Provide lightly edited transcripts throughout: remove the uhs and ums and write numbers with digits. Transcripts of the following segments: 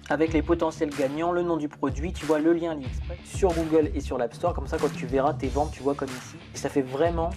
avec les potentiels gagnants, le nom du produit, tu vois le lien AliExpress sur Google et sur l'App Store. Comme ça, quand tu verras tes ventes, tu vois comme ici. Et ça fait vraiment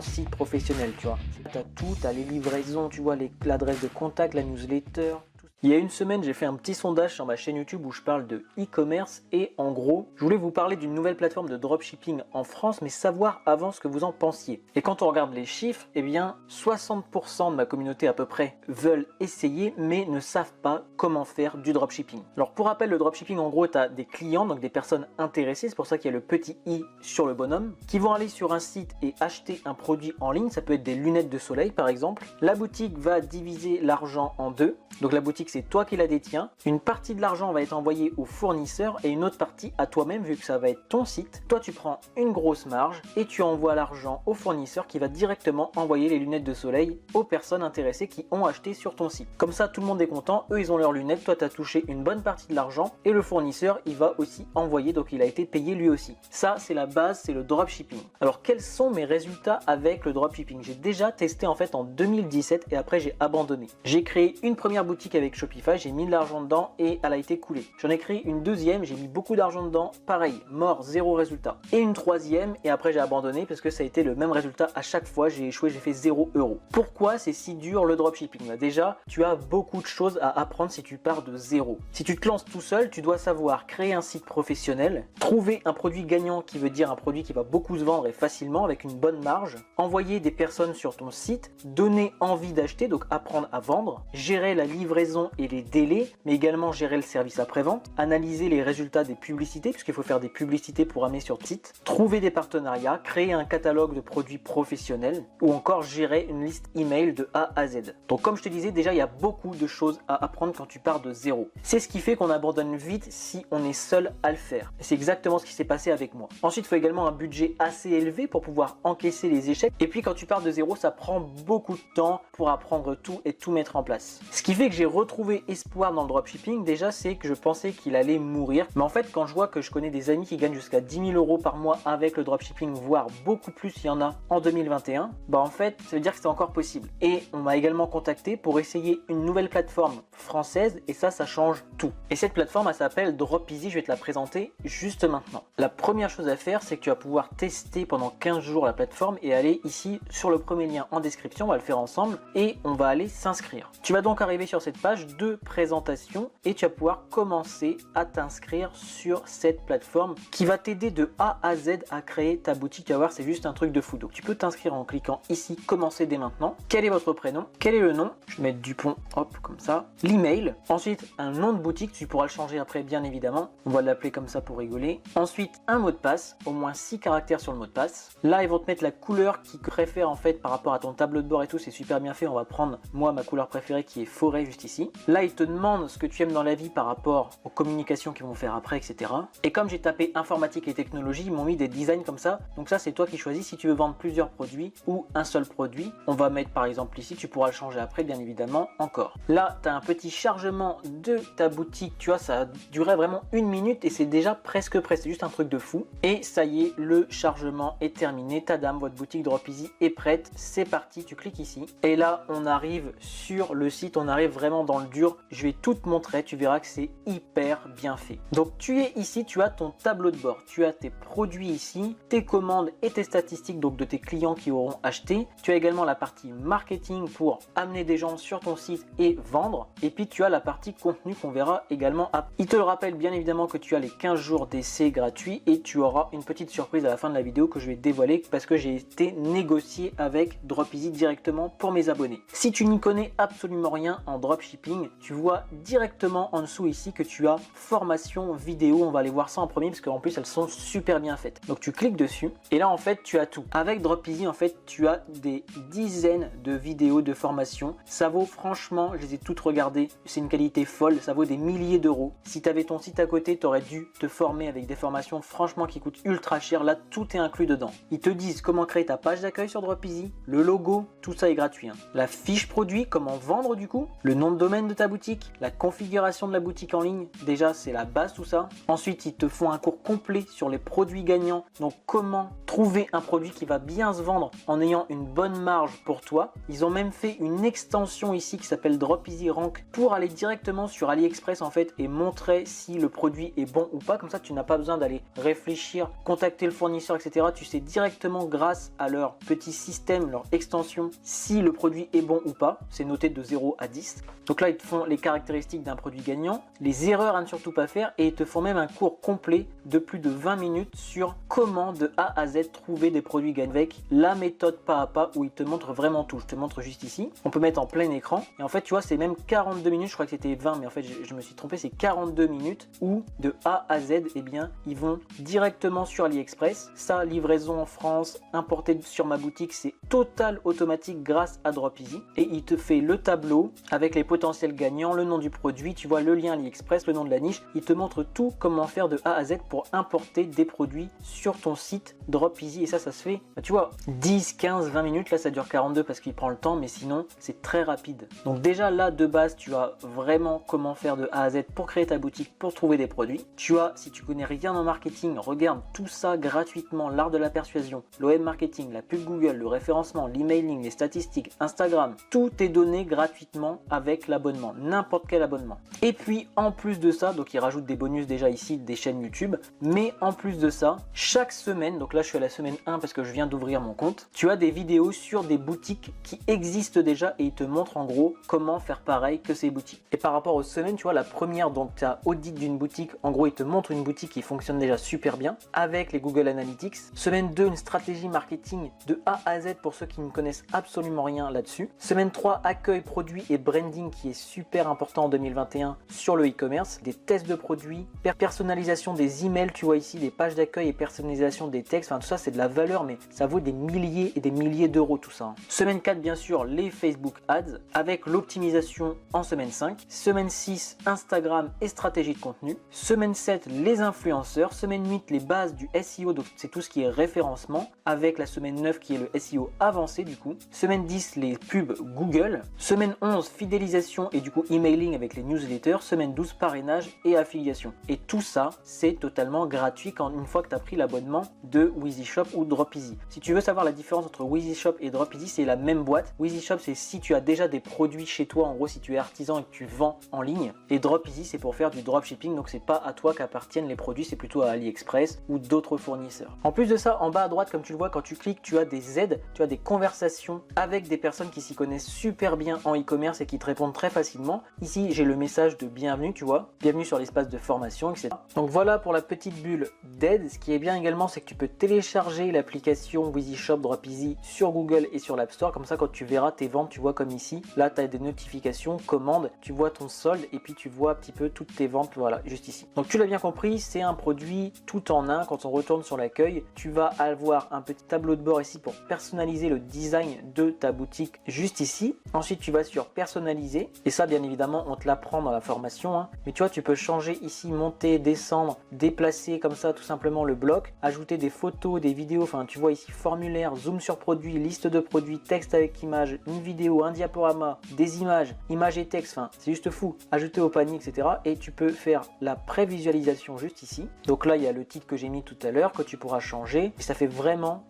site professionnel, tu vois. Tu as tout, tu as les livraisons, tu vois l'adresse de contact, la newsletter. Il y a une semaine, j'ai fait un petit sondage sur ma chaîne YouTube où je parle de e-commerce et en gros, je voulais vous parler d'une nouvelle plateforme de dropshipping en France, mais savoir avant ce que vous en pensiez. Et quand on regarde les chiffres, eh bien 60% de ma communauté à peu près veulent essayer mais ne savent pas comment faire du dropshipping. Alors pour rappel, le dropshipping en gros, tu as des clients, donc des personnes intéressées, c'est pour ça qu'il y a le petit i sur le bonhomme, qui vont aller sur un site et acheter un produit en ligne, ça peut être des lunettes de soleil par exemple. La boutique va diviser l'argent en deux, donc la boutique c'est toi qui la détiens. Une partie de l'argent va être envoyée au fournisseur et une autre partie à toi-même vu que ça va être ton site. Toi tu prends une grosse marge et tu envoies l'argent au fournisseur qui va directement envoyer les lunettes de soleil aux personnes intéressées qui ont acheté sur ton site. Comme ça tout le monde est content, eux ils ont leurs lunettes, toi tu as touché une bonne partie de l'argent et le fournisseur il va aussi envoyer, donc il a été payé lui aussi. Ça c'est la base, c'est le dropshipping. Alors quels sont mes résultats avec le dropshipping? J'ai déjà testé en fait en 2017 et après j'ai abandonné. J'ai créé une première boutique avec Shopify, j'ai mis de l'argent dedans et elle a été coulée. J'en ai créé une deuxième, j'ai mis beaucoup d'argent dedans, pareil, mort, zéro résultat. Et une troisième et après j'ai abandonné parce que ça a été le même résultat à chaque fois, j'ai échoué, j'ai fait 0 €. Pourquoi c'est si dur le dropshipping? Bah déjà, tu as beaucoup de choses à apprendre si tu pars de zéro. Si tu te lances tout seul, tu dois savoir créer un site professionnel, trouver un produit gagnant qui veut dire un produit qui va beaucoup se vendre et facilement avec une bonne marge, envoyer des personnes sur ton site, donner envie d'acheter, donc apprendre à vendre, gérer la livraison et les délais, mais également gérer le service après-vente, analyser les résultats des publicités, puisqu'il faut faire des publicités pour amener sur le site, trouver des partenariats, créer un catalogue de produits professionnels, ou encore gérer une liste email de A à Z. Donc comme je te disais, déjà il y a beaucoup de choses à apprendre quand tu pars de zéro. C'est ce qui fait qu'on abandonne vite si on est seul à le faire. Et c'est exactement ce qui s'est passé avec moi. Ensuite, il faut également un budget assez élevé pour pouvoir encaisser les échecs. Et puis quand tu pars de zéro, ça prend beaucoup de temps pour apprendre tout et tout mettre en place. Ce qui fait que j'ai retrouvé espoir dans le dropshipping, déjà c'est que je pensais qu'il allait mourir. Mais en fait, quand je vois que je connais des amis qui gagnent jusqu'à 10 000 € par mois avec le dropshipping, voire beaucoup plus, il y en a en 2021, bah en fait, ça veut dire que c'est encore possible. Et on m'a également contacté pour essayer une nouvelle plateforme française et ça change tout. Et cette plateforme, elle s'appelle Dropeasy, je vais te la présenter juste maintenant. La première chose à faire, c'est que tu vas pouvoir tester pendant 15 jours la plateforme et aller ici sur le premier lien en description, on va le faire ensemble et on va aller s'inscrire. Tu vas donc arriver sur cette page de présentation et tu vas pouvoir commencer à t'inscrire sur cette plateforme qui va t'aider de A à Z à créer ta boutique. Tu vas voir, c'est juste un truc de fou. Donc tu peux t'inscrire en cliquant ici, commencer dès maintenant. Quel est votre prénom? Quel est le nom? Je vais mettre Dupont, hop, comme ça. L'email. Ensuite, un nom de boutique, tu pourras le changer après, bien évidemment. On va l'appeler comme ça pour rigoler. Ensuite, un mot de passe, au moins 6 caractères sur le mot de passe. Là, ils vont te mettre la couleur qu'ils préfèrent en fait par rapport à ton tableau de bord et tout. C'est super bien fait. On va prendre, moi, ma couleur préférée qui est forêt juste ici. Là, ils te demandent ce que tu aimes dans la vie par rapport aux communications qu'ils vont faire après, etc. Et comme j'ai tapé informatique et technologie, ils m'ont mis des designs comme ça. Donc ça, c'est toi qui choisis si tu veux vendre plusieurs produits ou un seul produit. On va mettre par exemple ici, tu pourras le changer après, bien évidemment, encore. Là, tu as un petit chargement de ta boutique. Tu vois, ça durait vraiment 1 minute et c'est déjà presque prêt. C'est juste un truc de fou. Et ça y est, le chargement est terminé. Tadam, votre boutique Dropeasy est prête. C'est parti, tu cliques ici. Et là, on arrive sur le site. On arrive vraiment dans le dur. Je vais tout te montrer. Tu verras que c'est hyper bien fait. Donc, tu es ici. Tu as ton tableau de bord. Tu as tes produits ici, tes commandes et tes statistiques donc de tes clients qui auront acheté. Tu as également la partie marketing pour amener des gens sur ton site et vendre. Et puis, tu as la partie contenu qu'on verra également après. Il te le rappelle bien évidemment que tu as les 15 jours d'essai gratuits et tu auras une petite surprise à la fin de la vidéo que je vais dévoiler parce que j'ai été négocié avec Dropeasy directement pour mes abonnés. Si tu n'y connais absolument rien en dropshipping, tu vois directement en dessous ici que tu as formation vidéo. On va aller voir ça en premier parce qu'en plus elles sont super bien faites. Donc tu cliques dessus et là en fait tu as tout. Avec Dropeasy en fait tu as des dizaines de vidéos de formation. Ça vaut franchement, je les ai toutes regardées, c'est une qualité folle, ça vaut des milliers d'euros. Si tu avais ton site à côté, tu aurais dû te former avec des formations franchement qui coûtent ultra cher. Là tout est inclus dedans. Ils te disent comment créer ta page d'accueil sur Dropeasy, le logo, tout ça est gratuit. La fiche produit, comment vendre du coup, le nom de domaine design de ta boutique, la configuration de la boutique en ligne. Déjà, c'est la base tout ça. Ensuite, ils te font un cours complet sur les produits gagnants. Donc, comment trouver un produit qui va bien se vendre en ayant une bonne marge pour toi. Ils ont même fait une extension ici qui s'appelle Drop Easy Rank pour aller directement sur AliExpress en fait et montrer si le produit est bon ou pas. Comme ça, tu n'as pas besoin d'aller réfléchir, contacter le fournisseur, etc. Tu sais directement grâce à leur petit système, leur extension, si le produit est bon ou pas. C'est noté de 0 à 10. Donc là, ils te font les caractéristiques d'un produit gagnant, les erreurs à ne surtout pas faire et ils te font même un cours complet de plus de 20 minutes sur comment de A à Z trouver des produits gagnants avec la méthode pas à pas où ils te montrent vraiment tout. Je te montre juste ici. On peut mettre en plein écran et en fait, tu vois, c'est même 42 minutes. Je crois que c'était 20, mais en fait, je me suis trompé. C'est 42 minutes où de A à Z, eh bien, ils vont directement sur AliExpress. Ça, livraison en France, importé sur ma boutique, c'est total automatique grâce à Drop Easy et il te fait le tableau avec les potentiels gagnants, le nom du produit, tu vois le lien AliExpress, le nom de la niche. Il te montre tout comment faire de A à Z pour importer des produits sur ton site Drop Easy et ça se fait, tu vois, 10, 15, 20 minutes. Là, ça dure 42 parce qu'il prend le temps, mais sinon, c'est très rapide. Donc déjà là, de base, tu as vraiment comment faire de A à Z pour créer ta boutique, pour trouver des produits. Tu as, si tu connais rien en marketing, regarde tout ça gratuitement, l'art de la persuasion, l'OM marketing, la pub Google, le référencement, l'emailing, les statistiques, Instagram, tout est donné gratuitement avec l'abonnement, n'importe quel abonnement. Et puis en plus de ça, donc ils rajoutent des bonus déjà ici, des chaînes YouTube, mais en plus de ça, chaque semaine, donc là je suis à la semaine 1 parce que je viens d'ouvrir mon compte, tu as des vidéos sur des boutiques qui existent déjà et ils te montrent en gros comment faire pareil que ces boutiques. Et par rapport aux semaines, tu vois, la première, donc tu as audit d'une boutique, en gros ils te montrent une boutique qui fonctionne déjà super bien avec les Google Analytics. Semaine 2, une stratégie marketing de A à Z pour ceux qui ne connaissent absolument rien là-dessus. Semaine 3, accueil, produit et branding qui est super important en 2021 sur le e-commerce. Des tests de produits, personnalisation des emails, tu vois ici, des pages d'accueil et personnalisation des textes. Enfin tout ça c'est de la valeur mais ça vaut des milliers et des milliers d'euros tout ça. Semaine 4, bien sûr, les Facebook Ads avec l'optimisation en semaine 5. Semaine 6, Instagram et stratégie de contenu. Semaine 7, les influenceurs. Semaine 8, les bases du SEO, donc c'est tout ce qui est référencement avec la semaine 9 qui est le SEO avancé du coup. Semaine 10, les pubs Google. Semaine 11, fidélisation et du coup emailing avec les newsletters. Semaine 12, parrainage et affiliation. Et tout ça, c'est totalement gratuit quand une fois que tu as pris l'abonnement de WheezyShop ou Drop Easy. Si tu veux savoir la différence entre WheezyShop et Drop Easy, c'est la même boîte. WheezyShop, c'est si tu as déjà des produits chez toi, en gros si tu es artisan et que tu vends en ligne. Et Drop Easy, c'est pour faire du dropshipping, donc c'est pas à toi qu'appartiennent les produits, c'est plutôt à AliExpress ou d'autres fournisseurs. En plus de ça, en bas à droite, comme tu le vois, quand tu cliques, tu as des aides, tu as des conversations avec des personnes qui s'y connaissent super bien en e-commerce et qui te répondent très facilement. Ici, j'ai le message de bienvenue, tu vois, bienvenue sur l'espace de formation, etc. Donc voilà pour la petite bulle d'aide. Ce qui est bien également, c'est que tu peux télécharger l'application WheezyShop Drop Easy sur Google et sur l'App Store. Comme ça, quand tu verras tes ventes, tu vois comme ici, là, tu as des notifications, commandes, tu vois ton solde et puis tu vois un petit peu toutes tes ventes, voilà, juste ici. Donc tu l'as bien compris, c'est un produit tout en un. Quand on retourne sur l'accueil, tu vas avoir un petit tableau de bord ici pour personnaliser le design de ta boutique juste ici. Ensuite, tu vas sur personnaliser et ça, bien évidemment, on te l'apprend dans la formation, hein. Mais tu vois, tu peux changer ici, monter, descendre, déplacer comme ça tout simplement le bloc, ajouter des photos, des vidéos, enfin tu vois ici formulaire, zoom sur produit, liste de produits, texte avec image, une vidéo, un diaporama, des images, images et texte, enfin c'est juste fou, ajouter au panier, etc. Et tu peux faire la prévisualisation juste ici. Donc là il y a le titre que j'ai mis tout à l'heure que tu pourras changer et ça fait vraiment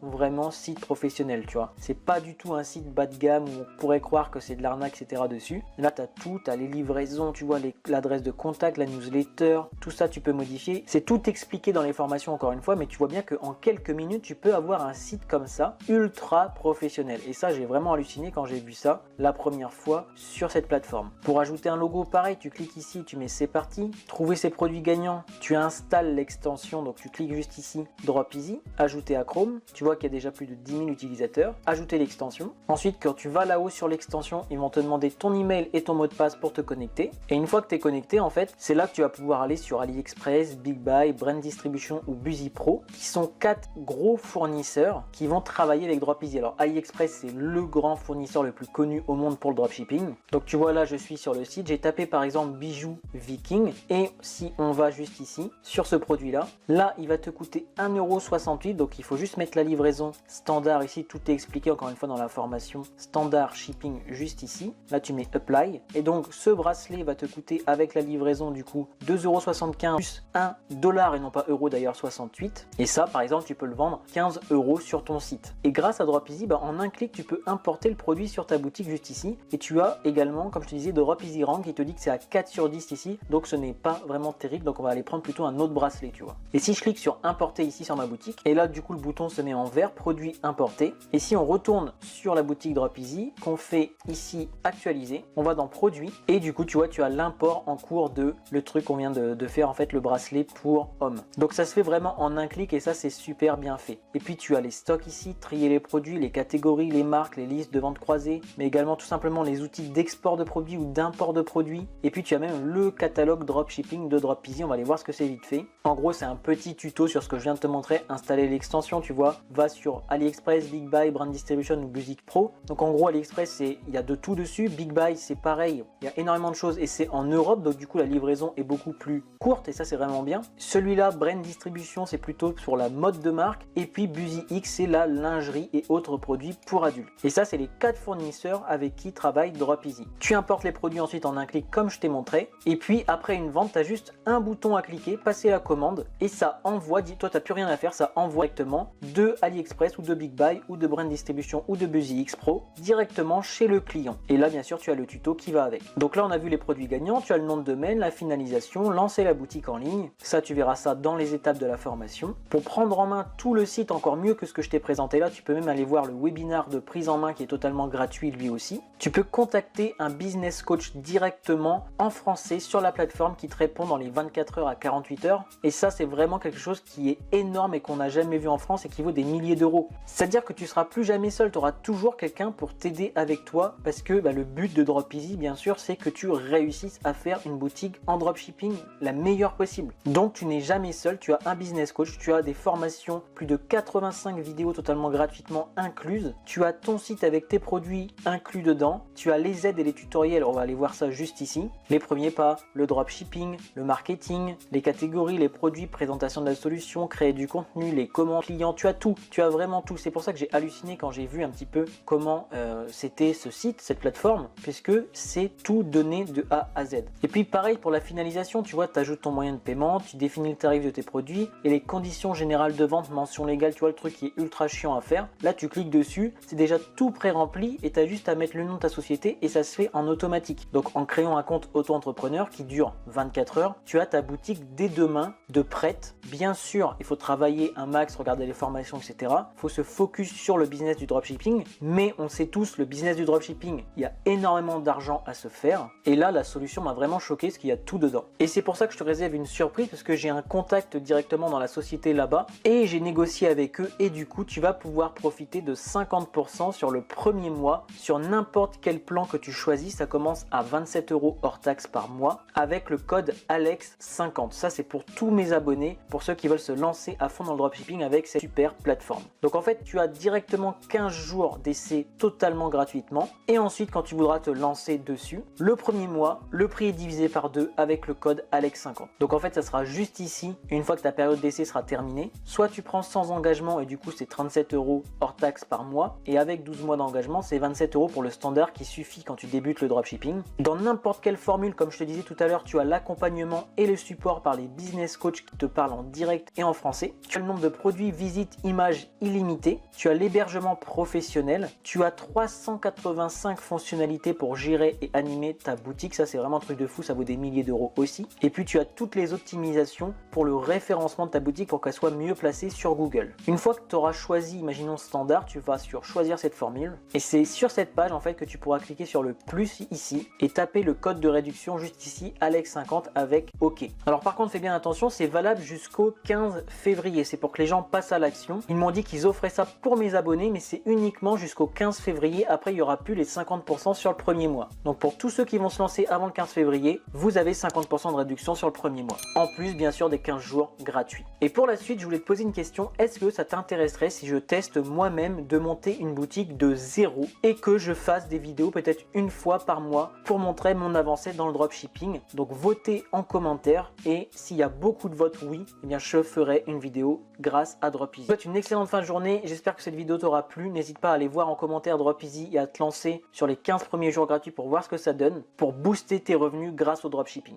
site professionnel, tu vois. C'est pas du tout un site bas de gamme où on pourrait croire que c'est de l'arnaque, etc. dessus. Là tu as tout, tu as les livraisons, tu vois l'adresse de contact, la newsletter, tout ça tu peux modifier. C'est tout expliqué dans les formations encore une fois, mais tu vois bien qu'en quelques minutes tu peux avoir un site comme ça ultra professionnel. Et ça j'ai vraiment halluciné quand j'ai vu ça la première fois sur cette plateforme. Pour ajouter un logo, pareil, tu cliques ici, tu mets c'est parti, trouver ses produits gagnants, tu installes l'extension, donc tu cliques juste ici, Drop Easy, ajouter à Chrome, tu vois qu'il y a déjà plus de 10 000 utilisateurs, ajouter l'extension. Ensuite quand tu vas là-haut sur l'extension, ils vont te demander ton email et ton mot de passe pour te connecter. Et une fois que tu es connecté, en fait, c'est là que tu vas pouvoir aller sur AliExpress, Big Buy, Brand Distribution ou BusyPro, qui sont 4 gros fournisseurs qui vont travailler avec Drop Easy. Alors AliExpress, c'est le grand fournisseur le plus connu au monde pour le dropshipping. Donc tu vois là, je suis sur le site, j'ai tapé par exemple bijoux Viking et si on va juste ici sur ce produit là, il va te coûter 1,68 €. Donc il faut juste mettre la livraison standard ici, tout est expliqué encore une fois dans la formation, standard shipping juste ici. Là tu mets apply Et donc ce bracelet va te coûter avec la livraison du coup 2,75 € plus 1$ et non pas euro d'ailleurs 68. Et ça par exemple tu peux le vendre 15 € sur ton site. Et grâce à Dropeasy, en un clic tu peux importer le produit sur ta boutique juste ici. Et tu as également, comme je te disais, Dropeasy Rank qui te dit que c'est à 4 sur 10 ici. Donc ce n'est pas vraiment terrible. Donc on va aller prendre plutôt un autre bracelet, tu vois. Et si je clique sur importer ici sur ma boutique, et là du coup le bouton se met en vert, produit importé. Et si on retourne sur la boutique Dropeasy, qu'on fait ici actualiser, on va dans produit et du coup tu vois tu as l'import en cours de le truc qu'on vient de faire en fait, le bracelet pour homme. Donc ça se fait vraiment en un clic et ça c'est super bien fait. Et puis tu as les stocks ici, trier les produits, les catégories, les marques, les listes de vente croisées, mais également tout simplement les outils d'export de produits ou d'import de produits. Et puis tu as même le catalogue dropshipping de Dropeasy. On va aller voir ce que c'est vite fait. En gros c'est un petit tuto sur ce que je viens de te montrer. Installer l'extension, tu vois, va sur AliExpress, Big Buy, Brand Distribution ou Music Pro. Donc en gros AliExpress il y a de tout dessus. Big Buy c'est pareil, il y a énormément de choses et c'est en Europe, donc du coup la livraison est beaucoup plus courte et ça c'est vraiment bien. Celui-là Brand Distribution c'est plutôt sur la mode de marque et puis BusyX c'est la lingerie et autres produits pour adultes. Et ça c'est les 4 fournisseurs avec qui travaille Dropeasy. Tu importes les produits ensuite en un clic comme je t'ai montré et puis après une vente tu as juste un bouton à cliquer, passer la commande et ça envoie, toi tu n'as plus rien à faire, ça envoie directement de AliExpress ou de Big Buy ou de Brand Distribution ou de BusyX Pro directement chez le client. Et là bien sûr tu as le tuto qui va avec. Donc là on a vu les produits gagnants, tu as le nom de domaine, la finalisation, lancer la boutique en ligne. Ça tu verras ça dans les étapes de la formation. Pour prendre en main tout le site encore mieux que ce que je t'ai présenté là, tu peux même aller voir le webinaire de prise en main qui est totalement gratuit lui aussi. Tu peux contacter un business coach directement en français sur la plateforme qui te répond dans les 24 heures à 48 heures. Et ça c'est vraiment quelque chose qui est énorme et qu'on n'a jamais vu en France et qui vaut des milliers d'euros. C'est-à-dire que tu seras plus jamais seul, tu auras toujours quelqu'un pour t'aider avec toi parce que le but de Dropeasy bien sûr c'est que tu réussisses à faire une boutique en dropshipping la meilleure possible. Donc tu n'es jamais seul, tu as un business coach, tu as des formations, plus de 85 vidéos totalement gratuitement incluses, tu as ton site avec tes produits inclus dedans, tu as les aides et les tutoriels, on va aller voir ça juste ici, les premiers pas, le dropshipping, le marketing, les catégories, les produits, présentation de la solution, créer du contenu, les commandes clients, tu as tout, tu as vraiment tout. C'est pour ça que j'ai halluciné quand j'ai vu un petit peu comment c'était ce site, cette plateforme, puisque c'est tout donné de A à Z. Et puis pareil pour la finalisation, tu vois, tu ajoutes ton moyen de paiement, tu définis le tarif de tes produits et les conditions générales de vente, mention légale, tu vois le truc qui est ultra chiant à faire. Là tu cliques dessus, c'est déjà tout pré-rempli et tu as juste à mettre le nom de ta société et ça se fait en automatique. Donc en créant un compte auto-entrepreneur qui dure 24 heures, tu as ta boutique dès demain de prête. Bien sûr, il faut travailler un max, regarder les formations, etc. Il faut se focus sur le business du dropshipping, mais on sait tous, le business du dropshipping, il y a énormément d'argent à se faire. Et là, la solution m'a vraiment choqué parce qu'il y a tout dedans. Et c'est pour ça que je te réserve une surprise parce que j'ai un contact directement dans la société là-bas et j'ai négocié avec eux et du coup, tu vas pouvoir profiter de 50% sur le premier mois sur n'importe quel plan que tu choisis. Ça commence à 27 € hors taxe par mois avec le code ALEX50. Ça, c'est pour tous mes abonnés, pour ceux qui veulent se lancer à fond dans le dropshipping avec cette super plateforme. Donc en fait, tu as directement 15 jours d'essai totalement gratuitement et ensuite quand tu voudras te lancer dessus, le premier mois, le prix est divisé par 2 avec le code ALEX50. Donc en fait, ça sera juste ici, une fois que ta période d'essai sera terminée, soit tu prends sans engagement et du coup c'est 37 € hors taxe par mois et avec 12 mois d'engagement, c'est 27 € pour le standard qui suffit quand tu débutes le dropshipping. Dans n'importe quelle formule, comme je te disais tout à l'heure, tu as l'accompagnement et le support par les business coachs qui te parlent en direct et en français. Tu as le nombre de produits, visites, images illimité. Tu as l'hébergement professionnel. Tu as 385 fonctionnalités pour gérer et animer ta boutique. Ça, c'est vraiment un truc de fou. Ça vaut des milliers d'euros aussi. Et puis, tu as toutes les optimisations pour le référencement de ta boutique pour qu'elle soit mieux placée sur Google. Une fois que tu auras choisi, imaginons standard, tu vas sur choisir cette formule. Et c'est sur cette page, en fait, que tu pourras cliquer sur le plus ici et taper le code de réduction juste ici, ALEX50 avec OK. Alors, par contre, fais bien attention, c'est valable jusqu'au 15 février. C'est pour que les gens passent à l'action. Ils m'ont dit qu'ils offraient ça pour mes abonnés, mais c'est uniquement jusqu'au 15 février. Après, il n'y aura plus les 50% sur le premier mois. Donc, pour tous ceux qui vont se lancer avant le 15 février, vous avez 50% de réduction sur le premier mois. En plus, bien sûr, des 15 jours gratuits. Et pour la suite, je voulais te poser une question. Est-ce que ça t'intéresserait si je teste moi-même de monter une boutique de zéro et que je fasse des vidéos peut-être une fois par mois pour montrer mon avancée dans le dropshipping? Donc, votez en commentaire et s'il y a beaucoup de votes oui, eh bien je ferai une vidéo grâce à Dropeasy. Je te souhaite une excellente fin de journée. J'espère que cette vidéo t'aura plu. N'hésite pas à aller voir en commentaire Dropeasy et à te lancer sur les 15 premiers jours gratuits pour voir voir ce que ça donne pour booster tes revenus grâce au dropshipping.